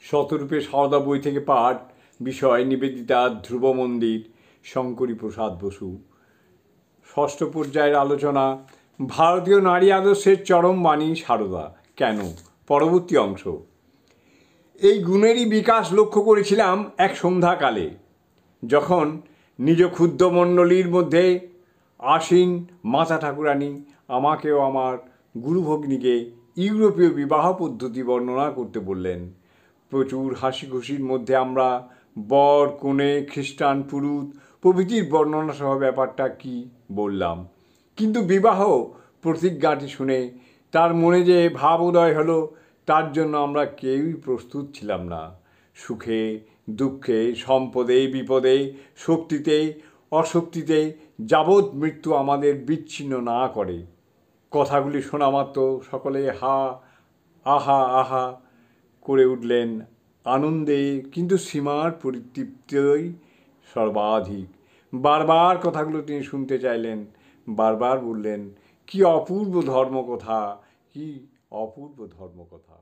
শতরূপে সারদা বই থেকে পাঠ, বিষয় নিবেদিতা, ধ্রুব মন্দির, শঙ্করী প্রসাদ বসু। ষষ্ঠ পর্যায়ের আলোচনা, ভারতীয় নারী আদর্শের চরম বাণী সারদা কেন, পরবর্তী অংশ। এই গুণেরই বিকাশ লক্ষ্য করেছিলাম এক সন্ধ্যাকালে, যখন নিজ ক্ষুদ্র মণ্ডলীর মধ্যে আসীন মাতা ঠাকুরানী আমাকেও আমার গুরুভগ্নীকে ইউরোপীয় বিবাহ পদ্ধতি বর্ণনা করতে বললেন। প্রচুর হাসি খুশির মধ্যে আমরা বর, কনে, খ্রিস্টান পুরুত প্রভৃতির বর্ণনা সহ ব্যাপারটা কি বললাম, কিন্তু বিবাহ প্রতিজ্ঞাটি শুনে তার মনে যে ভাব উদয় হলো, তার জন্য আমরা কেউই প্রস্তুত ছিলাম না। সুখে দুঃখে, সম্পদে বিপদে, শক্তিতে অশক্তিতে যাবৎ মৃত্যু আমাদের বিচ্ছিন্ন না করে। কথাগুলি শোনা মাত্র সকলে আহা আহা করে উঠলেন আনন্দে, কিন্তু সীমার পরিতৃপ্তিই সর্বাধিক। বারবার কথাগুলো তিনি শুনতে চাইলেন, বারবার বললেন, কি অপূর্ব ধর্মকথা, কি অপূর্ব ধর্মকথা।